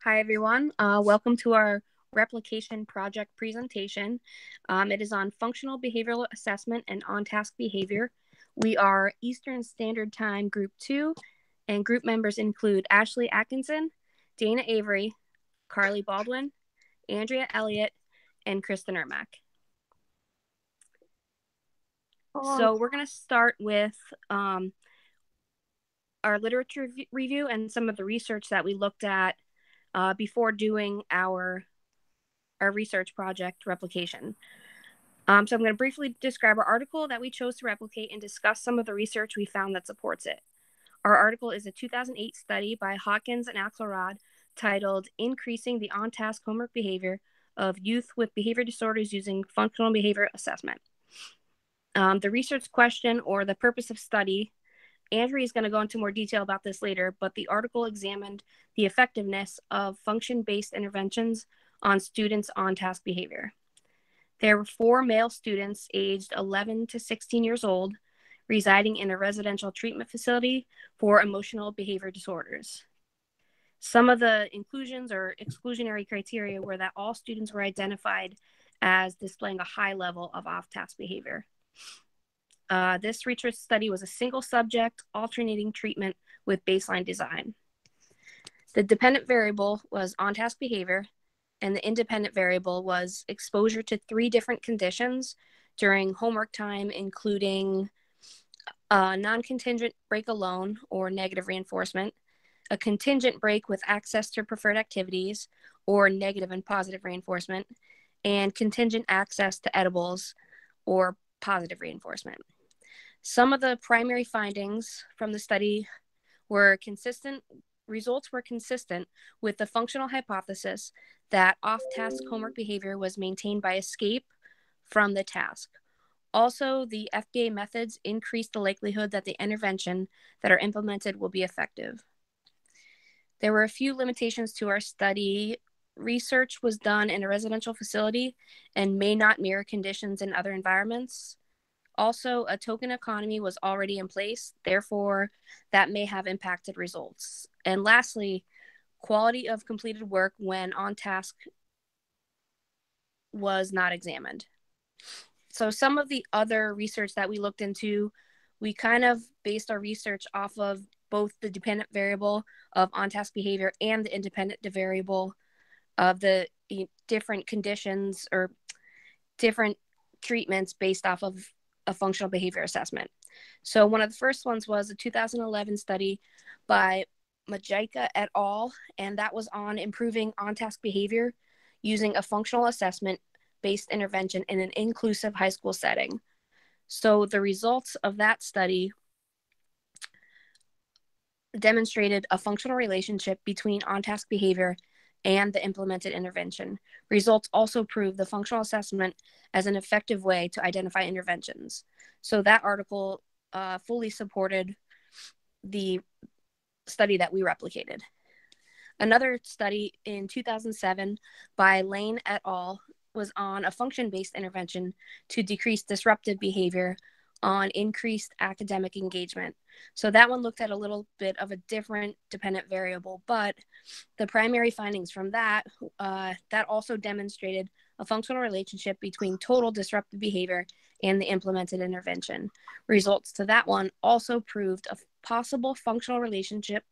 Hi, everyone. Welcome to our replication project presentation. It is on functional behavioral assessment and on-task behavior. We are Eastern Standard Time Group 2, and group members include Ashley Atkinson, Dana Avery, Carly Baldwin, Andrea Elliott, and Kristen Ermack. So we're going to start with our literature review and some of the research that we looked at before doing our research project replication. So I'm going to briefly describe our article that we chose to replicate and discuss some of the research we found that supports it. Our article is a 2008 study by Hawkins and Axelrod titled Increasing the On-Task Homework Behavior of Youth with Behavior Disorders Using Functional Behavior Assessment. The research question or the purpose of study, Andrea is going to go into more detail about this later, but the article examined the effectiveness of function-based interventions on students' on-task behavior. There were 4 male students aged 11 to 16 years old residing in a residential treatment facility for emotional behavior disorders. Some of the inclusions or exclusionary criteria were that all students were identified as displaying a high level of off-task behavior. This research study was a single subject alternating treatment with baseline design. The dependent variable was on-task behavior, and the independent variable was exposure to 3 different conditions during homework time, including a non-contingent break alone or negative reinforcement, a contingent break with access to preferred activities or negative and positive reinforcement, and contingent access to edibles or positive reinforcement. Some of the primary findings from the study were consistent. Results were consistent with the functional hypothesis that off-task homework behavior was maintained by escape from the task. Also, the FBA methods increase the likelihood that the intervention that are implemented will be effective. There were a few limitations to our study. Research was done in a residential facility and may not mirror conditions in other environments. Also, a token economy was already in place, therefore, that may have impacted results. And lastly, quality of completed work when on task was not examined. So some of the other research that we looked into, we kind of based our research off of both the dependent variable of on-task behavior and the independent variable of the different conditions or different treatments based off of a functional behavior assessment. So one of the first ones was a 2011 study by Majika et al., and that was on improving on-task behavior using a functional assessment-based intervention in an inclusive high school setting. So the results of that study demonstrated a functional relationship between on-task behavior and the implemented intervention. Results also proved the functional assessment as an effective way to identify interventions. So that article fully supported the study that we replicated. Another study in 2007 by Lane et al. Was on a function-based intervention to decrease disruptive behavior on increased academic engagement. So that one looked at a little bit of a different dependent variable, but the primary findings from that also demonstrated a functional relationship between total disruptive behavior and the implemented intervention. Results to that one also proved a possible functional relationship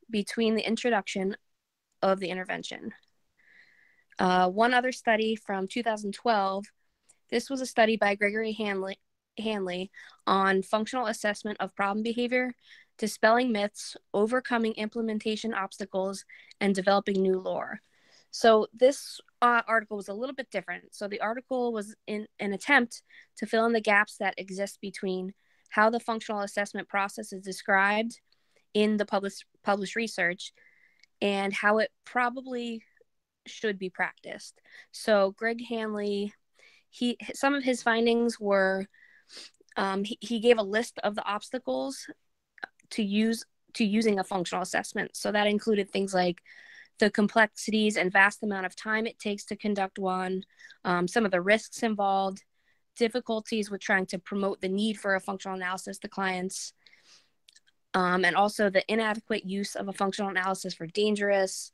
between the introduction of the intervention. One other study from 2012, this was a study by Gregory Hanley on functional assessment of problem behavior, dispelling myths, overcoming implementation obstacles, and developing new lore. So this article was a little bit different. So the article was in an attempt to fill in the gaps that exist between how the functional assessment process is described in the published research and how it should be practiced. So Greg Hanley, some of his findings were he gave a list of the obstacles to using a functional assessment. So that included things like the complexities and vast amount of time it takes to conduct one, some of the risks involved, difficulties with trying to promote the need for a functional analysis to clients, and also the inadequate use of a functional analysis for dangerous,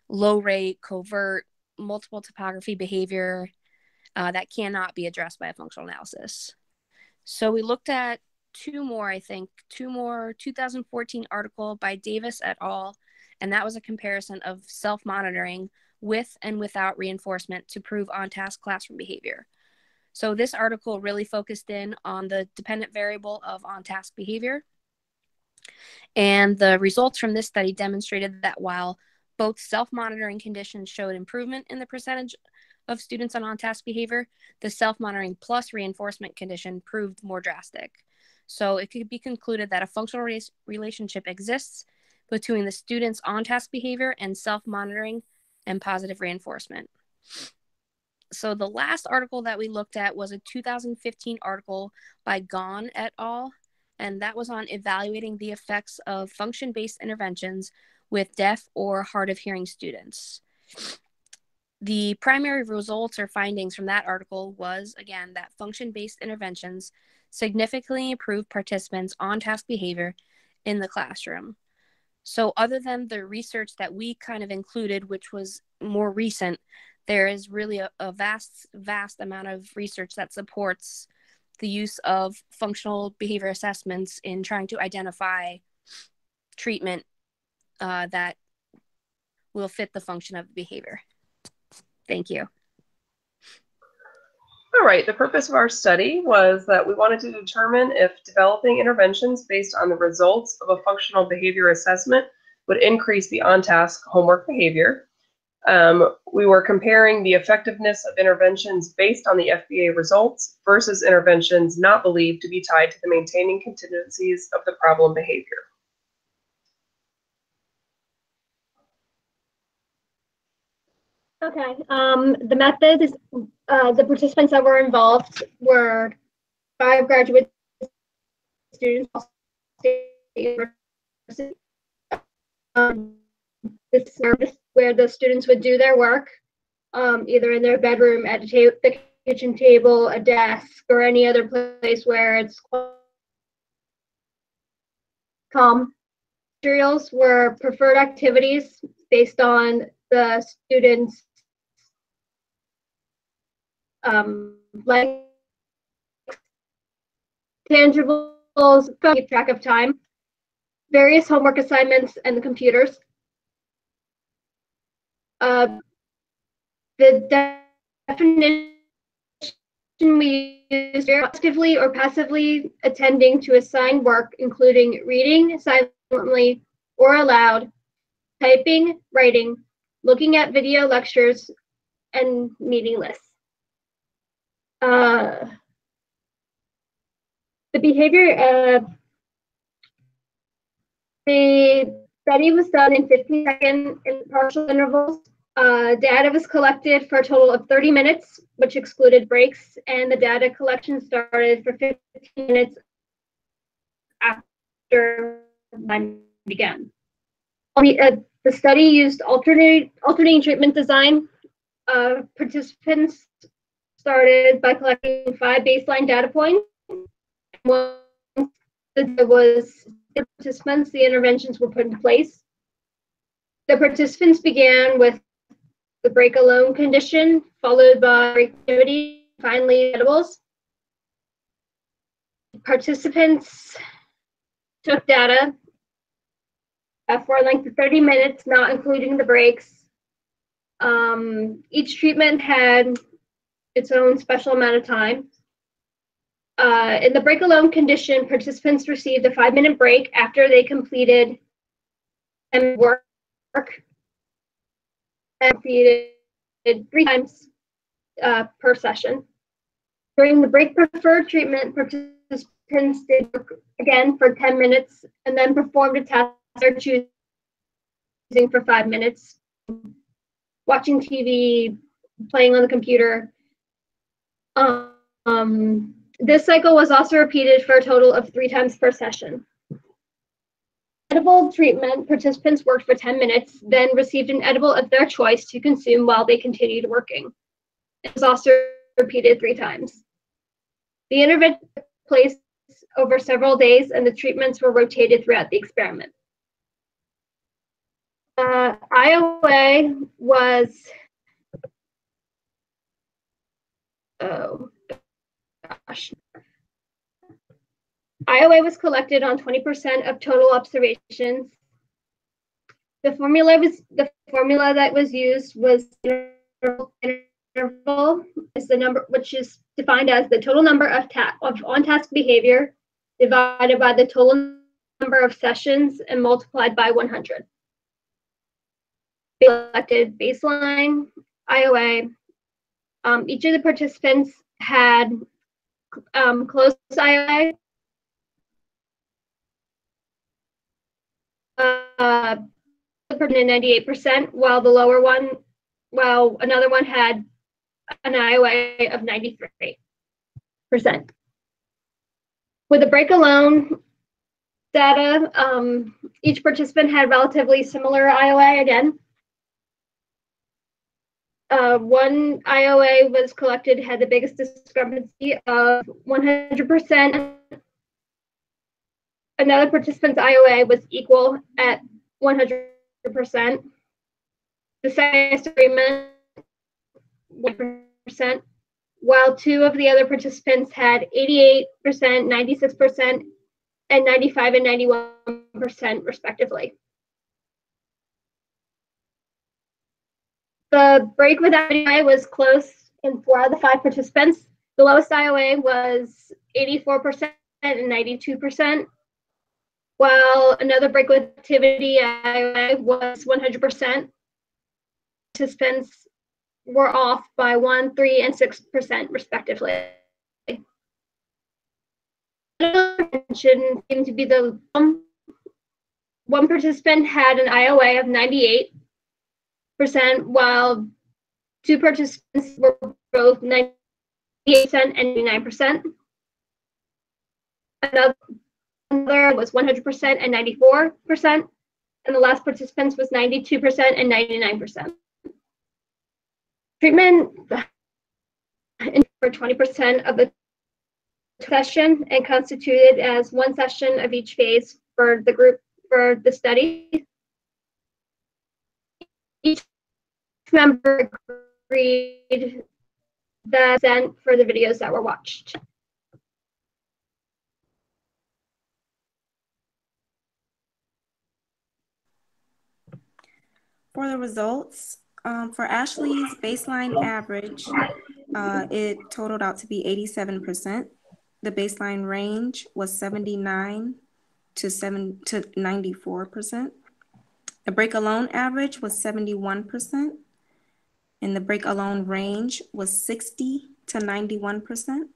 low rate, covert, multiple topography behavior that cannot be addressed by a functional analysis. So we looked at two more 2014 article by Davis et al. And that was a comparison of self-monitoring with and without reinforcement to prove on-task classroom behavior. So this article really focused in on the dependent variable of on-task behavior. And the results from this study demonstrated that while both self-monitoring conditions showed improvement in the percentage of students on on-task behavior, the self-monitoring plus reinforcement condition proved more drastic. So it could be concluded that a functional relationship exists between the student's on-task behavior and self-monitoring and positive reinforcement. So the last article that we looked at was a 2015 article by Gahn et al., and that was on evaluating the effects of function-based interventions with deaf or hard of hearing students. The primary results or findings from that article was, again, that function-based interventions significantly improve participants' on-task behavior in the classroom. So other than the research that we kind of included, which was more recent, there is really a vast amount of research that supports the use of functional behavior assessments in trying to identify treatment that will fit the function of the behavior. Thank you. All right, the purpose of our study was that we wanted to determine if developing interventions based on the results of a functional behavior assessment would increase the on-task homework behavior. We were comparing the effectiveness of interventions based on the FBA results versus interventions not believed to be tied to the maintaining contingencies of the problem behavior. Okay, the method is, the participants that were involved were 5 graduate students, this service where the students would do their work, either in their bedroom, at the kitchen table, a desk, or any other place where it's calm. Materials were preferred activities based on the students' like tangibles, keep track of time, various homework assignments, and the computers. The definition we use actively or passively attending to assigned work, including reading silently or aloud, typing, writing, looking at video lectures, and meeting lists. The behavior, the study was done in 15-second partial intervals. Data was collected for a total of 30 minutes, which excluded breaks, and the data collection started for 15 minutes after time began. The study used alternating treatment design. Participants started by collecting 5 baseline data points. Once there was participants, the interventions were put into place. The participants began with the break alone condition, followed by break activity, finally edibles. Participants took data for a length of 30 minutes, not including the breaks. Each treatment had its own special amount of time. In the break alone condition, participants received a 5-minute break after they completed work and repeated 3 times per session. During the break preferred treatment, participants did work again for 10 minutes and then performed a task they're choosing for 5 minutes, watching TV, playing on the computer. This cycle was also repeated for a total of 3 times per session. Edible treatment, participants worked for 10 minutes, then received an edible of their choice to consume while they continued working. It was also repeated 3 times. The intervention took place over several days, and the treatments were rotated throughout the experiment. IOA was, oh gosh, IOA was collected on 20% of total observations. The formula that was used was interval is the number, which is defined as the total number of on-task behavior divided by the total number of sessions and multiplied by 100. They selected baseline IOA. Each of the participants had close IOA. Uh, 98%, while the lower one, another one had an IOA of 93%. With the break alone data, each participant had relatively similar IOA again. One IOA was collected, had the biggest discrepancy of 100%. Another participant's IOA was equal at 100%. The second disagreement, 1%, while two of the other participants had 88%, 96%, and 95 and 91% respectively. The break without IOA was close in 4 out of the 5 participants. The lowest IOA was 84% and 92%, while another break with activity IOA was 100%. Participants were off by 1, 3, and 6% respectively. Seemed to be the one participant had an IOA of 98%, while two participants were both 98% and 99%. Another was 100% and 94%, and the last participants was 92% and 99%. Treatment for 20% of the session and constituted as one session of each phase for the group for the study. Each member agreed the consent for the videos that were watched. For the results, for Ashley's baseline average, it totaled out to be 87%. The baseline range was 79 to 94%. The break alone average was 71%, and the break alone range was 60 to 91%.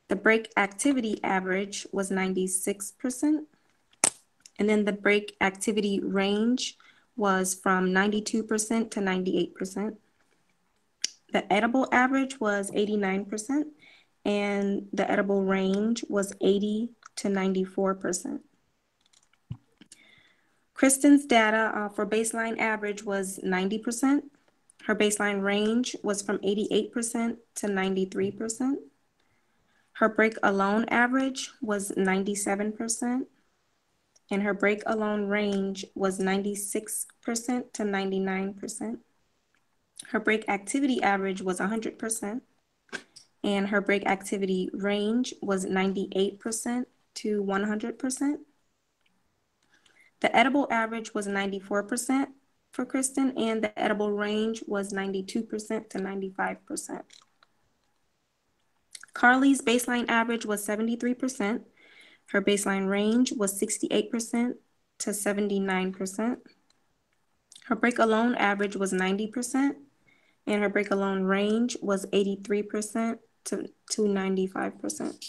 The break activity average was 96%, and then the break activity range was from 92% to 98%. The edible average was 89%, and the edible range was 80 to 94%. Kristen's data for baseline average was 90%. Her baseline range was from 88% to 93%. Her break alone average was 97%, and her break alone range was 96% to 99%. Her break activity average was 100%, and her break activity range was 98% to 100%. The edible average was 94% for Kristen, and the edible range was 92% to 95%. Carly's baseline average was 73%. Her baseline range was 68% to 79%. Her break alone average was 90%, and her break alone range was 83% to 95%.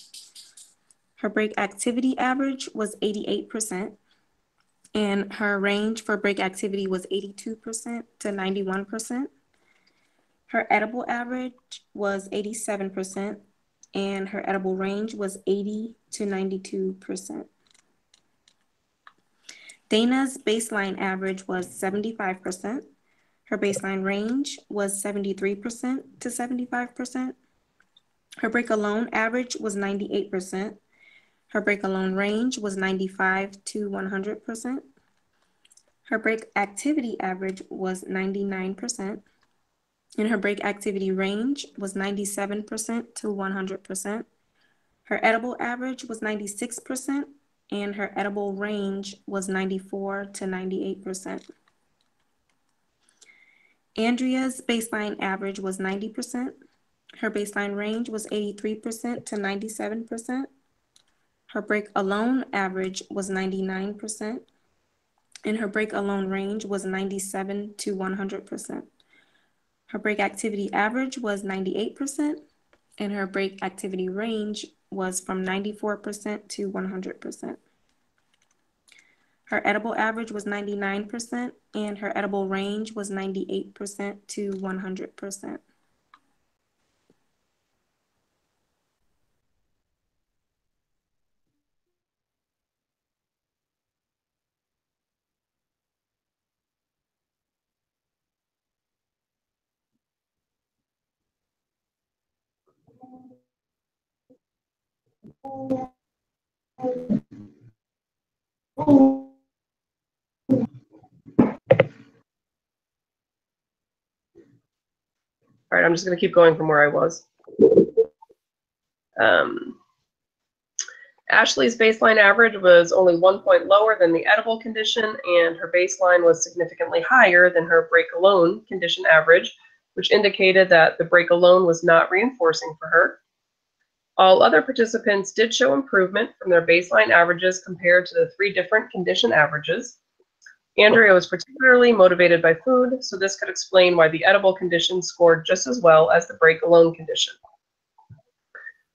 Her break activity average was 88%, and her range for break activity was 82% to 91%. Her edible average was 87%, and her edible range was 80 to 92%. Dana's baseline average was 75%. Her baseline range was 73% to 75%. Her break alone average was 98%. Her break alone range was 95 to 100%. Her break activity average was 99%, and her break activity range was 97% to 100%. Her edible average was 96%, and her edible range was 94 to 98%. Andrea's baseline average was 90%. Her baseline range was 83% to 97%. Her break alone average was 99%, and her break alone range was 97 to 100%. Her break activity average was 98%, and her break activity range was from 94% to 100%. Her edible average was 99%, and her edible range was 98% to 100%. All right, I'm just going to keep going from where I was. Ashley's baseline average was only 1 point lower than the edible condition, and her baseline was significantly higher than her break alone condition average, which indicated that the break alone was not reinforcing for her. All other participants did show improvement from their baseline averages compared to the 3 different condition averages. Andrea was particularly motivated by food, so this could explain why the edible condition scored just as well as the break alone condition.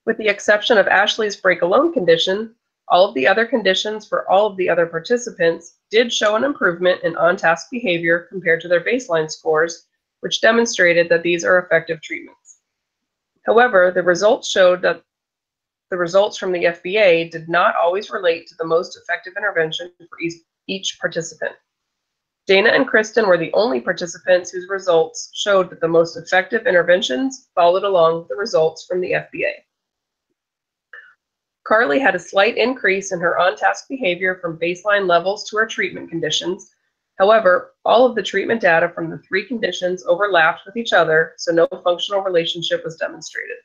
With the exception of Ashley's break alone condition, all of the other conditions for all of the other participants did show an improvement in on-task behavior compared to their baseline scores, which demonstrated that these are effective treatments. However, the results showed that the results from the FBA did not always relate to the most effective intervention for each participant. Dana and Kristen were the only participants whose results showed that the most effective interventions followed along with the results from the FBA. Carly had a slight increase in her on-task behavior from baseline levels to her treatment conditions. However, all of the treatment data from the 3 conditions overlapped with each other, so no functional relationship was demonstrated.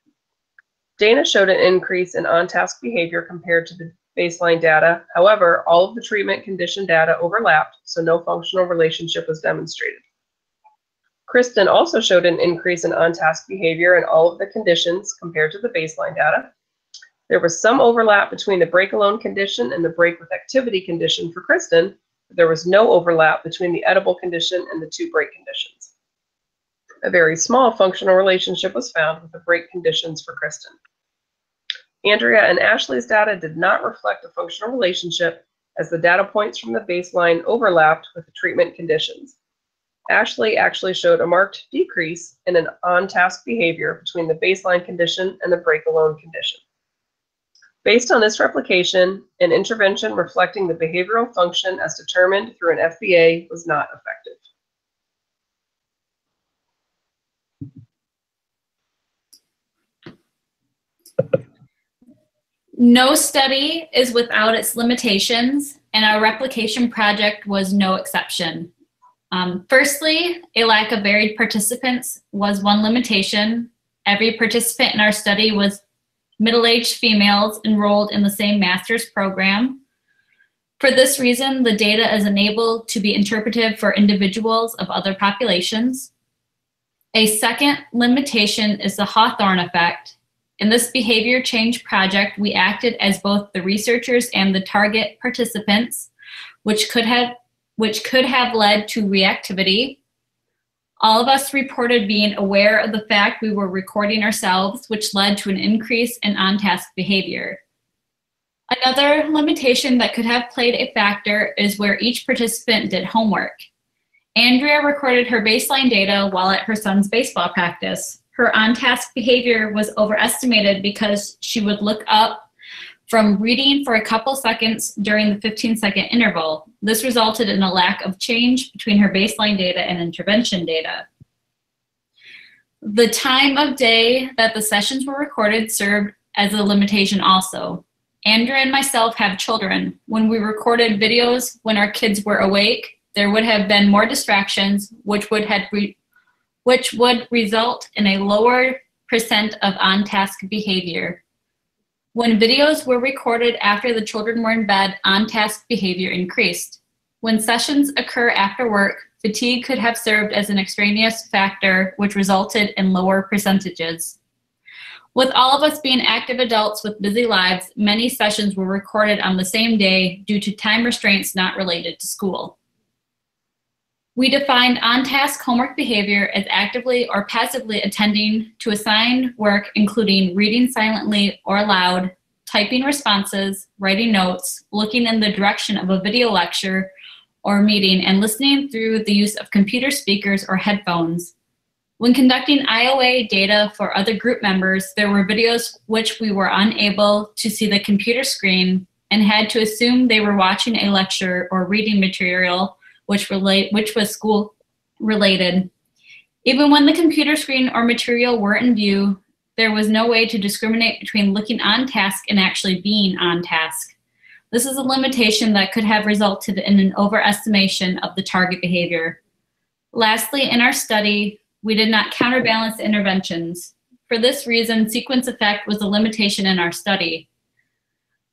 Dana showed an increase in on-task behavior compared to the baseline data. However, all of the treatment condition data overlapped, so no functional relationship was demonstrated. Kristen also showed an increase in on-task behavior in all of the conditions compared to the baseline data. There was some overlap between the break alone condition and the break with activity condition for Kristen, but there was no overlap between the edible condition and the 2 break conditions. A very small functional relationship was found with the break conditions for Kristen. Andrea and Ashley's data did not reflect a functional relationship, as the data points from the baseline overlapped with the treatment conditions. Ashley actually showed a marked decrease in an on-task behavior between the baseline condition and the break alone condition. Based on this replication, an intervention reflecting the behavioral function as determined through an FBA was not effective. No study is without its limitations, and our replication project was no exception. Firstly, a lack of varied participants was one limitation. Every participant in our study was middle-aged females enrolled in the same master's program. For this reason, the data is unable to be interpreted for individuals of other populations. A second limitation is the Hawthorne effect. In this behavior change project, we acted as both the researchers and the target participants, which could have led to reactivity. All of us reported being aware of the fact we were recording ourselves, which led to an increase in on-task behavior. Another limitation that could have played a factor is where each participant did homework. Andrea recorded her baseline data while at her son's baseball practice. Her on-task behavior was overestimated because she would look up from reading for a couple seconds during the 15-second interval. This resulted in a lack of change between her baseline data and intervention data. The time of day that the sessions were recorded served as a limitation also. Andrea and myself have children. When we recorded videos when our kids were awake, there would have been more distractions, which would result in a lower percent of on-task behavior. When videos were recorded after the children were in bed, on-task behavior increased. When sessions occur after work, fatigue could have served as an extraneous factor, which resulted in lower percentages. With all of us being active adults with busy lives, many sessions were recorded on the same day due to time restraints not related to school. We defined on-task homework behavior as actively or passively attending to assigned work, including reading silently or aloud, typing responses, writing notes, looking in the direction of a video lecture or meeting, and listening through the use of computer speakers or headphones. When conducting IOA data for other group members, there were videos which we were unable to see the computer screen and had to assume they were watching a lecture or reading material which was school related. Even when the computer screen or material were in view, there was no way to discriminate between looking on task and actually being on task. This is a limitation that could have resulted in an overestimation of the target behavior. Lastly, in our study, we did not counterbalance the interventions. For this reason, sequence effect was a limitation in our study.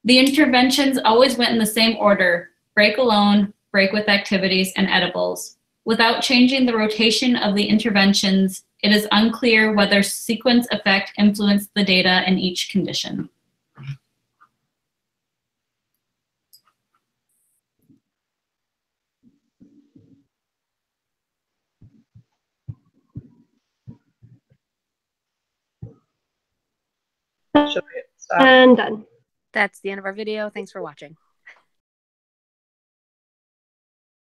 The interventions always went in the same order: break alone, break with activities, and edibles. Without changing the rotation of the interventions, it is unclear whether sequence effect influenced the data in each condition. Should we stop? And done. That's the end of our video. Thanks for watching.